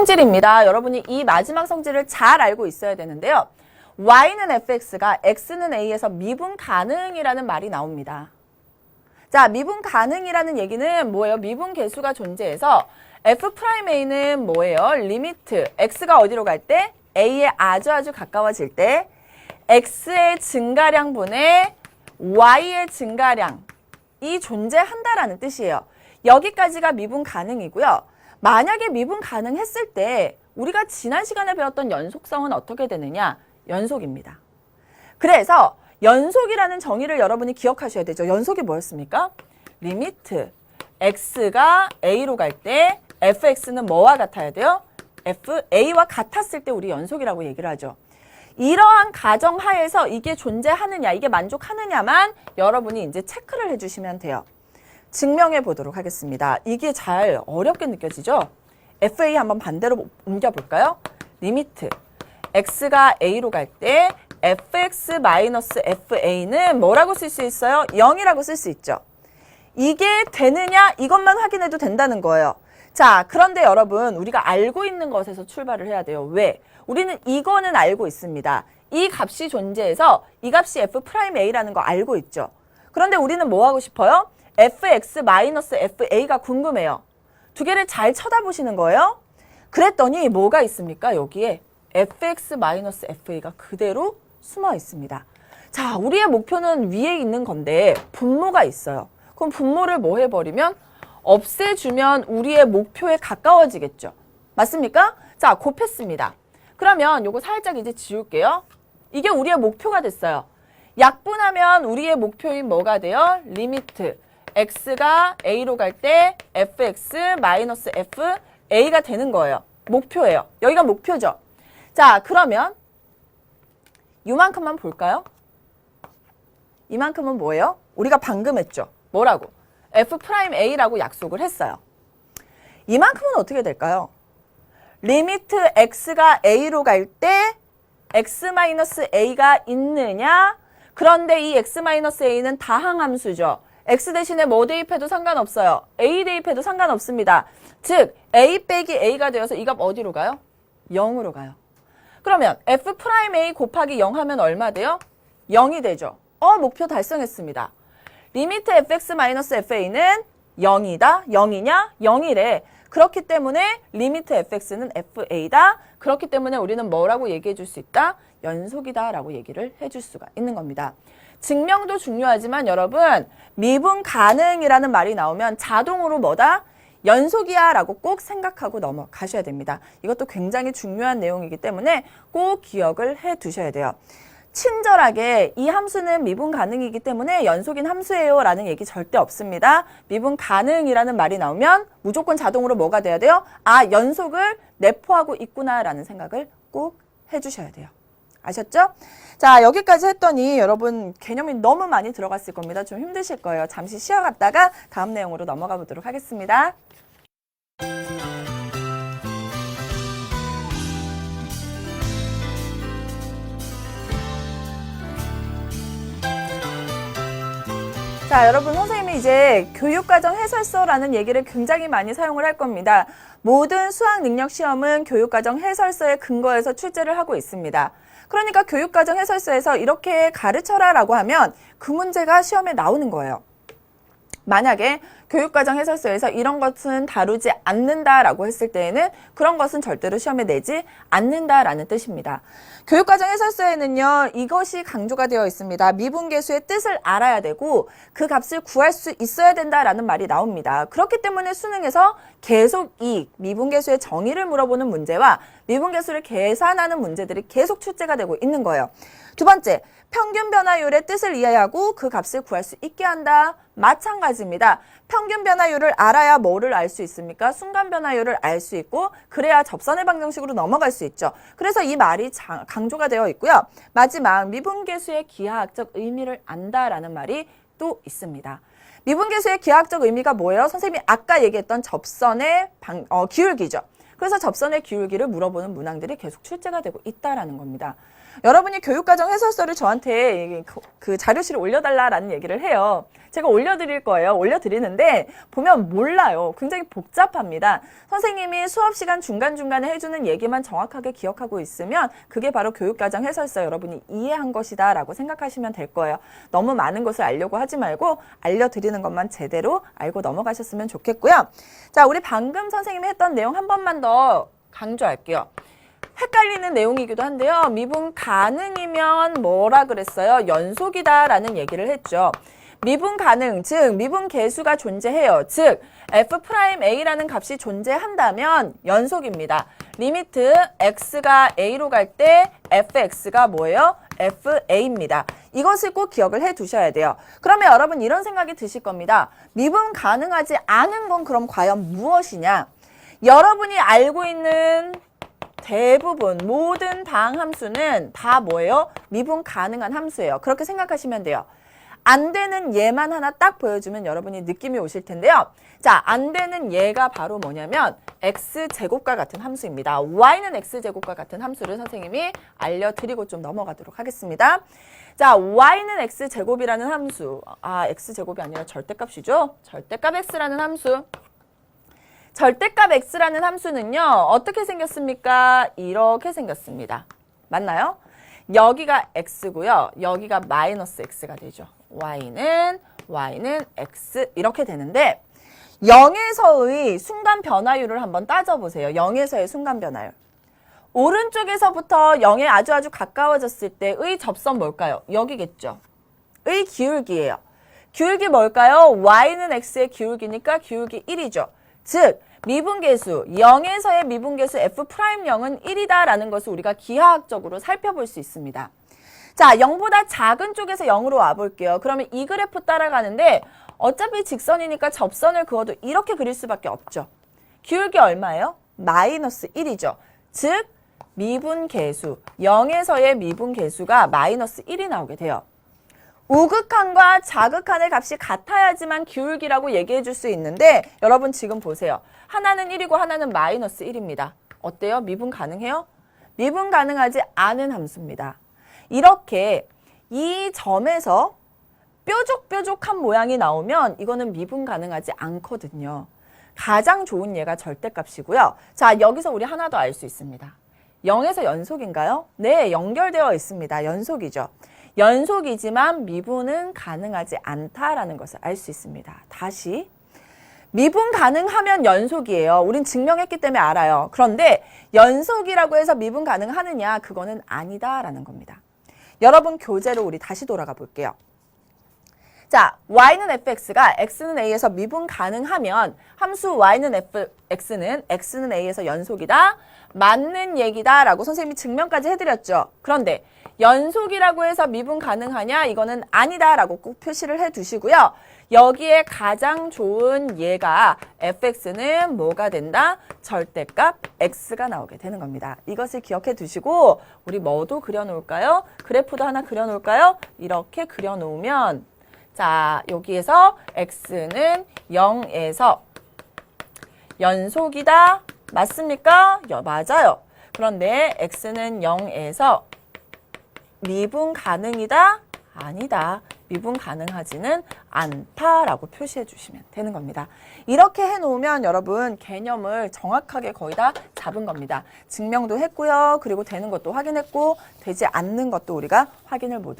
성질입니다. 여러분이 이 마지막 성질을 잘 알고 있어야 되는데요. y는 fx가 x는 a에서 미분 가능이라는 말이 나옵니다. 자, 미분 가능이라는 얘기는 뭐예요? 미분 계수가 존재해서 f'a는 뭐예요? 리미트 x가 어디로 갈 때? a에 아주 가까워질 때 x의 증가량분의 y의 증가량이 존재한다라는 뜻이에요. 여기까지가 미분 가능이고요. 만약에 미분 가능했을 때 우리가 지난 시간에 배웠던 연속성은 어떻게 되느냐? 연속입니다. 그래서 연속이라는 정의를 여러분이 기억하셔야 되죠. 연속이 뭐였습니까? 리미트 x가 a로 갈 때 fx는 뭐와 같아야 돼요? fa와 같았을 때 우리 연속이라고 얘기를 하죠. 이러한 가정하에서 이게 존재하느냐, 이게 만족하느냐만 여러분이 이제 체크를 해주시면 돼요. 증명해 보도록 하겠습니다. 이게 잘 어렵게 느껴지죠? fa 한번 반대로 옮겨볼까요? 리미트 x가 a로 갈 때 fx-fa는 뭐라고 쓸 수 있어요? 0이라고 쓸 수 있죠. 이게 되느냐? 이것만 확인해도 된다는 거예요. 자, 그런데 여러분 우리가 알고 있는 것에서 출발을 해야 돼요. 왜? 우리는 이거는 알고 있습니다. 이 값이 존재해서 이 값이 f'a라는 거 알고 있죠. 그런데 우리는 뭐 하고 싶어요? fx-fa가 궁금해요. 두 개를 잘 쳐다보시는 거예요. 그랬더니 뭐가 있습니까? 여기에 fx-fa가 그대로 숨어 있습니다. 자, 우리의 목표는 위에 있는 건데 분모가 있어요. 그럼 분모를 뭐 해버리면? 없애주면 우리의 목표에 가까워지겠죠. 맞습니까? 자, 곱했습니다. 그러면 요거 살짝 이제 지울게요. 이게 우리의 목표가 됐어요. 약분하면 우리의 목표인 뭐가 돼요? 리미트 x가 a로 갈 때 fx-fa가 되는 거예요. 목표예요. 여기가 목표죠. 자, 그러면 이만큼만 볼까요? 이만큼은 뭐예요? 우리가 방금 했죠. 뭐라고? f'a라고 약속을 했어요. 이만큼은 어떻게 될까요? 리미트 x가 a로 갈 때 x-a가 있느냐? 그런데 이 x-a는 다항함수죠. x 대신에 뭐 대입해도 상관없어요. a 대입해도 상관없습니다. 즉 a 빼기 a가 되어서 이 값 어디로 가요? 0으로 가요. 그러면 f'a 곱하기 0 하면 얼마 돼요? 0이 되죠. 목표 달성했습니다. 리미트 fx-fa는 0이다. 0이냐? 0이래. 그렇기 때문에 리미트 fx는 fa다. 그렇기 때문에 우리는 뭐라고 얘기해 줄 수 있다? 연속이다 라고 얘기를 해줄 수가 있는 겁니다. 증명도 중요하지만 여러분 미분 가능이라는 말이 나오면 자동으로 뭐다? 연속이야 라고 꼭 생각하고 넘어가셔야 됩니다. 이것도 굉장히 중요한 내용이기 때문에 꼭 기억을 해 두셔야 돼요. 친절하게 이 함수는 미분 가능이기 때문에 연속인 함수예요 라는 얘기 절대 없습니다. 미분 가능이라는 말이 나오면 무조건 자동으로 뭐가 돼야 돼요? 아, 연속을 내포하고 있구나 라는 생각을 꼭 해주셔야 돼요. 아셨죠? 자, 여기까지 했더니 여러분 개념이 너무 많이 들어갔을 겁니다. 좀 힘드실 거예요. 잠시 쉬어갔다가 다음 내용으로 넘어가 보도록 하겠습니다. 자, 여러분 선생님이 이제 교육과정 해설서라는 얘기를 굉장히 많이 사용을 할 겁니다. 모든 수학 능력 시험은 교육과정 해설서에 근거해서 출제를 하고 있습니다. 그러니까 교육과정 해설서에서 이렇게 가르쳐라 라고 하면 그 문제가 시험에 나오는 거예요. 만약에 교육과정 해설서에서 이런 것은 다루지 않는다라고 했을 때에는 그런 것은 절대로 시험에 내지 않는다라는 뜻입니다. 교육과정 해설서에는요, 이것이 강조가 되어 있습니다. 미분계수의 뜻을 알아야 되고 그 값을 구할 수 있어야 된다라는 말이 나옵니다. 그렇기 때문에 수능에서 계속 이 미분계수의 정의를 물어보는 문제와 미분계수를 계산하는 문제들이 계속 출제가 되고 있는 거예요. 두 번째, 평균 변화율의 뜻을 이해하고 그 값을 구할 수 있게 한다. 마찬가지입니다. 평균 변화율을 알아야 뭐를 알 수 있습니까? 순간 변화율을 알 수 있고 그래야 접선의 방정식으로 넘어갈 수 있죠. 그래서 이 말이 강조가 되어 있고요. 마지막, 미분계수의 기하학적 의미를 안다라는 말이 또 있습니다. 미분계수의 기하학적 의미가 뭐예요? 선생님이 아까 얘기했던 접선의 기울기죠. 그래서 접선의 기울기를 물어보는 문항들이 계속 출제가 되고 있다라는 겁니다. 여러분이 교육과정 해설서를 저한테 그 자료실에 올려달라라는 얘기를 해요. 제가 올려드릴 거예요. 올려드리는데 보면 몰라요. 굉장히 복잡합니다. 선생님이 수업 시간 중간중간에 해주는 얘기만 정확하게 기억하고 있으면 그게 바로 교육과정 해설서 여러분이 이해한 것이다 라고 생각하시면 될 거예요. 너무 많은 것을 알려고 하지 말고 알려드리는 것만 제대로 알고 넘어가셨으면 좋겠고요. 자, 우리 방금 선생님이 했던 내용 한 번만 더 강조할게요. 헷갈리는 내용이기도 한데요. 미분 가능이면 뭐라 그랬어요? 연속이다라는 얘기를 했죠. 미분 가능, 즉 미분 계수가 존재해요. 즉 f'A라는 값이 존재한다면 연속입니다. 리미트 x가 a로 갈 때 fx가 뭐예요? fa입니다. 이것을 꼭 기억을 해 두셔야 돼요. 그러면 여러분 이런 생각이 드실 겁니다. 미분 가능하지 않은 건 그럼 과연 무엇이냐? 여러분이 알고 있는 대부분 모든 방함수는 다 뭐예요? 미분 가능한 함수예요. 그렇게 생각하시면 돼요. 안 되는 예만 하나 딱 보여주면 여러분이 느낌이 오실 텐데요. 자, 안 되는 예가 바로 뭐냐면 x제곱과 같은 함수입니다. y는 x제곱과 같은 함수를 선생님이 알려드리고 좀 넘어가도록 하겠습니다. 자, y는 x제곱이라는 함수. x제곱이 아니라 절대값이죠. 절대값 x라는 함수. 절대값 x라는 함수는요. 어떻게 생겼습니까? 이렇게 생겼습니다. 맞나요? 여기가 x고요. 여기가 마이너스 x가 되죠. y는 x 이렇게 되는데 0에서의 순간 변화율을 한번 따져보세요. 0에서의 순간 변화율. 오른쪽에서부터 0에 아주 가까워졌을 때의 접선 뭘까요? 여기겠죠. 의 기울기예요. 기울기 뭘까요? y는 x의 기울기니까 기울기 1이죠. 즉 미분계수, 0에서의 미분계수 f'M은 1이다라는 것을 우리가 기하학적으로 살펴볼 수 있습니다. 자, 0보다 작은 쪽에서 0으로 와볼게요. 그러면 이 그래프 따라가는데 어차피 직선이니까 접선을 그어도 이렇게 그릴 수밖에 없죠. 기울기 얼마예요? 마이너스 1이죠. 즉 미분계수, 0에서의 미분계수가 마이너스 1이 나오게 돼요. 우극한과 자극한의 값이 같아야지만 기울기라고 얘기해 줄 수 있는데 여러분 지금 보세요. 하나는 1이고 하나는 마이너스 1입니다. 어때요? 미분 가능해요? 미분 가능하지 않은 함수입니다. 이렇게 이 점에서 뾰족뾰족한 모양이 나오면 이거는 미분 가능하지 않거든요. 가장 좋은 예가 절대값이고요. 자, 여기서 우리 하나 더 알 수 있습니다. 0에서 연속인가요? 네, 연결되어 있습니다. 연속이죠. 연속이지만 미분은 가능하지 않다라는 것을 알 수 있습니다. 다시 미분 가능하면 연속이에요. 우린 증명했기 때문에 알아요. 그런데 연속이라고 해서 미분 가능하느냐? 그거는 아니다라는 겁니다. 여러분 교재로 우리 다시 돌아가 볼게요. 자, y는 fx가 x는 a에서 미분 가능하면 함수 y는 fx는 x는 a에서 연속이다. 맞는 얘기다 라고 선생님이 증명까지 해드렸죠. 그런데 연속이라고 해서 미분 가능하냐? 이거는 아니다 라고 꼭 표시를 해두시고요. 여기에 가장 좋은 예가 fx는 뭐가 된다? 절대값 x가 나오게 되는 겁니다. 이것을 기억해 두시고 우리 뭐도 그려놓을까요? 그래프도 하나 그려놓을까요? 이렇게 그려놓으면 자, 여기에서 x는 0에서 연속이다. 맞습니까? 맞아요. 그런데 x는 0에서 미분 가능이다? 아니다. 미분 가능하지는 않다라고 표시해 주시면 되는 겁니다. 이렇게 해놓으면 여러분 개념을 정확하게 거의 다 잡은 겁니다. 증명도 했고요. 그리고 되는 것도 확인했고 되지 않는 것도 우리가 확인을 못